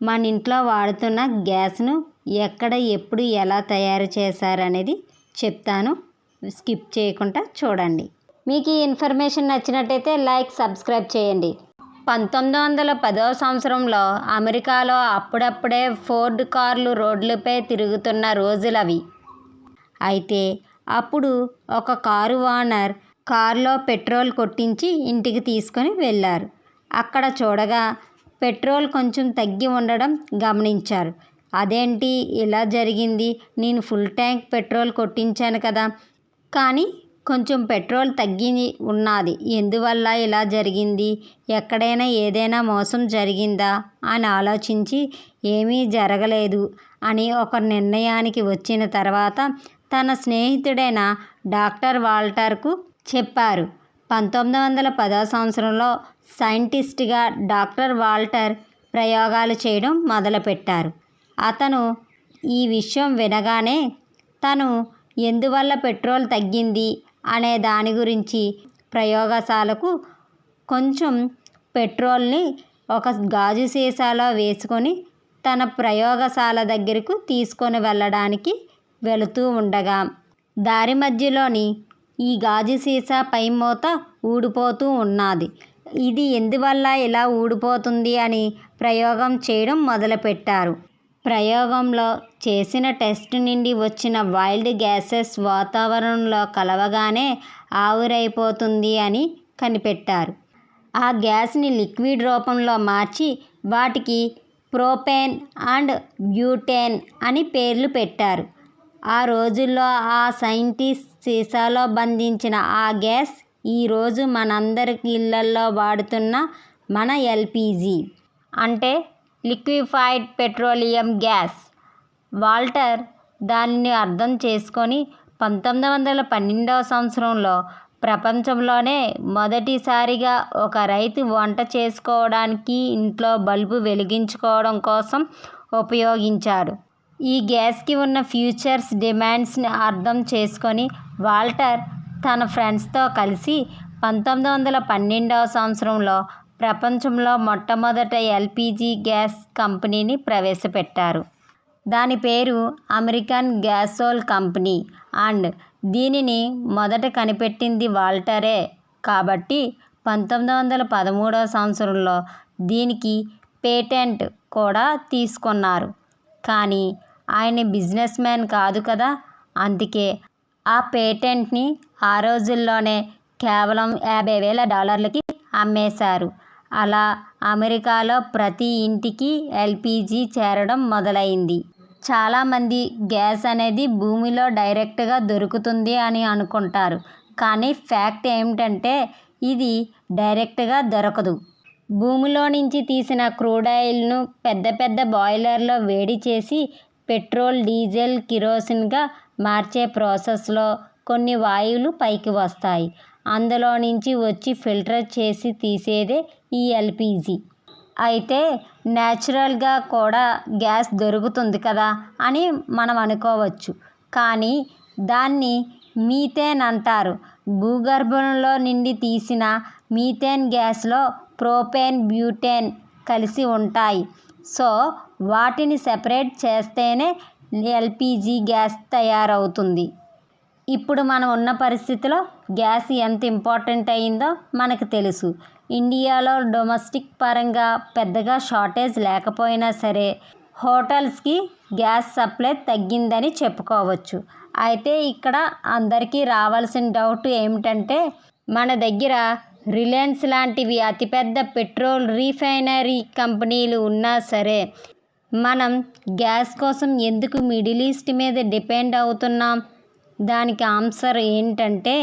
మన ఇంట్లో వాడుతున్న గ్యాస్ను ఎక్కడ ఎప్పుడు ఎలా తయారు చేశారనేది చెప్తాను. స్కిప్ చేయకుండా చూడండి. మీకు ఈ ఇన్ఫర్మేషన్ నచ్చినట్టయితే లైక్, సబ్స్క్రైబ్ చేయండి. 1910వ సంవత్సరంలో అమెరికాలో అప్పుడప్పుడే ఫోర్డ్ కార్లు రోడ్లపై తిరుగుతున్న రోజులవి. అయితే అప్పుడు ఒక కారు ఓనర్ కారులో పెట్రోల్ కొట్టించి ఇంటికి తీసుకొని వెళ్ళారు. అక్కడ చూడగా పెట్రోల్ కొంచెం తగ్గి ఉండడం గమనించారు. అదేంటి ఇలా జరిగింది? నేను ఫుల్ ట్యాంక్ పెట్రోల్ కొట్టించాను కదా, కానీ కొంచెం పెట్రోల్ తగ్గి ఉన్నది. ఎందువల్ల ఇలా జరిగింది? ఎక్కడైనా ఏదైనా మోసం జరిగిందా అని ఆలోచించి ఏమీ జరగలేదు అని ఒక నిర్ణయానికి వచ్చిన తర్వాత తన స్నేహితుడైన డాక్టర్ వాల్టర్కు చెప్పారు. 1910వ సంవత్సరంలో సైంటిస్ట్గా డాక్టర్ వాల్టర్ ప్రయోగాలు చేయడం మొదలుపెట్టారు. అతను ఈ విషయం వినగానే తను ఎందువల్ల పెట్రోల్ తగ్గింది అనే దాని గురించి ప్రయోగశాలకు కొంచెం పెట్రోల్ని ఒక గాజు సీసాలో వేసుకొని తన ప్రయోగశాల దగ్గరకు తీసుకొని వెళ్ళడానికి వెళుతూ ఉండగా దారి మధ్యలోని ఈ గాజు సీసా పై మూత ఊడిపోతూ ఉన్నది. ఇది ఎందువల్ల ఇలా ఊడిపోతుంది అని ప్రయోగం చేయడం మొదలుపెట్టారు. ప్రయోగంలో చేసిన టెస్ట్ నుండి వచ్చిన వైల్డ్ గ్యాసెస్ వాతావరణంలో కలవగానే ఆవిరైపోతుంది అని కనిపెట్టారు. ఆ గ్యాస్ని లిక్విడ్ రూపంలో మార్చి వాటికి ప్రోపేన్ అండ్ బ్యూటేన్ అని పేర్లు పెట్టారు. ఆ రోజుల్లో ఆ సైంటిస్ట్ సీసాలో బంధించిన ఆ గ్యాస్ ఈరోజు మనందరి ఇళ్లల్లో వాడుతున్న మన ఎల్పిజి అంటే లిక్విఫైడ్ పెట్రోలియం గ్యాస్. వాల్టర్ దానిని అర్థం చేసుకొని 1912వ సంవత్సరంలో ప్రపంచంలోనే మొదటిసారిగా ఒక రైతు వంట చేసుకోవడానికి ఇంట్లో బల్బు వెలిగించుకోవడం కోసం ఉపయోగించాడు. ఈ గ్యాస్కి ఉన్న ఫ్యూచర్స్, డిమాండ్స్ని అర్థం చేసుకొని వాల్టర్ తన ఫ్రెండ్స్తో కలిసి 1912వ సంవత్సరంలో ప్రపంచంలో మొట్టమొదట ఎల్పిజి గ్యాస్ కంపెనీని ప్రవేశపెట్టారు. దాని పేరు అమెరికన్ గ్యాసోల్ కంపెనీ అండ్ దీనిని మొదట కనిపెట్టింది వాల్టరే కాబట్టి 1913వ సంవత్సరంలో దీనికి పేటెంట్ కూడా తీసుకున్నారు. కానీ ఆయన బిజినెస్ మ్యాన్ కాదు కదా, అందుకే ఆ పేటెంట్ని ఆ రోజుల్లోనే కేవలం $50,000కి అమ్మేశారు. అలా అమెరికాలో ప్రతి ఇంటికి ఎల్పిజి చేరడం మొదలైంది. చాలామంది గ్యాస్ అనేది భూమిలో డైరెక్ట్గా దొరుకుతుంది అని అనుకుంటారు. కానీ ఫ్యాక్ట్ ఏమిటంటే ఇది డైరెక్ట్గా దొరకదు. భూమిలో నుంచి తీసిన క్రూడ్ ఆయిల్ను పెద్ద పెద్ద బాయిలర్లో వేడి చేసి పెట్రోల్, డీజిల్, కిరోసిన్గా మార్చే ప్రాసెస్లో కొన్ని వాయువులు పైకి వస్తాయి. అందులో నుంచి వచ్చి ఫిల్టర్ చేసి తీసేదే ఈ ఎల్పిజి. అయితే న్యాచురల్గా కూడా గ్యాస్ దొరుకుతుంది కదా అని మనం అనుకోవచ్చు. కానీ దాన్ని మీథేన్ అంటారు. భూగర్భంలో నుండి తీసిన మీథేన్ గ్యాస్లో ప్రోపేన్, బ్యూటేన్ కలిసి ఉంటాయి. సో వాటిని సెపరేట్ చేస్తేనే ఎల్పిజి గ్యాస్ తయారవుతుంది. ఇప్పుడు మనం ఉన్న పరిస్థితిలో గ్యాస్ ఎంత ఇంపార్టెంట్ అయిందో మనకు తెలుసు. ఇండియాలో డొమెస్టిక్ పరంగా పెద్దగా షార్టేజ్ లేకపోయినా సరే హోటల్స్కి గ్యాస్ సప్లై తగ్గిందని చెప్పుకోవచ్చు. అయితే ఇక్కడ అందరికీ రావాల్సిన డౌట్ ఏమిటంటే మన దగ్గర రిలయన్స్ లాంటివి అతిపెద్ద పెట్రోల్ రీఫైనరీ కంపెనీలు ఉన్నా సరే మనం గ్యాస్ కోసం ఎందుకు మిడిల్ ఈస్ట్ మీద డిపెండ్ అవుతున్నాం? దానికి ఆన్సర్ ఏంటంటే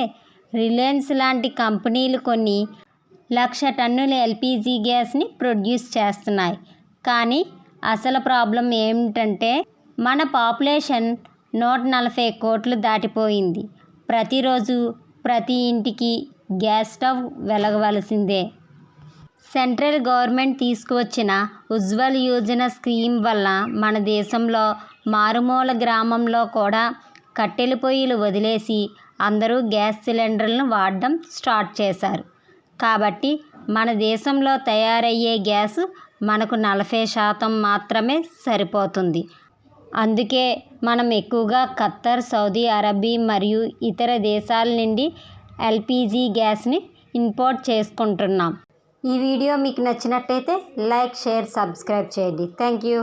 రిలయన్స్ లాంటి కంపెనీలు కొన్ని 1,00,000 టన్నుల ఎల్పిజి గ్యాస్ని ప్రొడ్యూస్ చేస్తున్నాయి. కానీ అసలు ప్రాబ్లం ఏమిటంటే మన పాపులేషన్ 140 కోట్లు దాటిపోయింది. ప్రతిరోజు ప్రతి ఇంటికి గ్యాస్ స్టవ్ వెలగవలసిందే. సెంట్రల్ గవర్నమెంట్ తీసుకువచ్చిన ఉజ్వల్ యోజన స్కీమ్ వల్ల మన దేశంలో మారుమూల గ్రామంలో కూడా కట్టెల పొయ్యిలు వదిలేసి అందరూ గ్యాస్ సిలిండర్లను వాడడం స్టార్ట్ చేశారు. కాబట్టి మన దేశంలో తయారయ్యే గ్యాస్ మనకు 40% మాత్రమే సరిపోతుంది. అందుకే మనం ఎక్కువగా ఖత్తర్, సౌదీ అరేబియా మరియు ఇతర దేశాల నుండి ఎల్పిజి గ్యాస్ని ఇంపోర్ట్ చేసుకుంటున్నాం. ఈ వీడియో మీకు నచ్చినట్టయితే లైక్, షేర్, సబ్స్క్రైబ్ చేయండి. Thank you.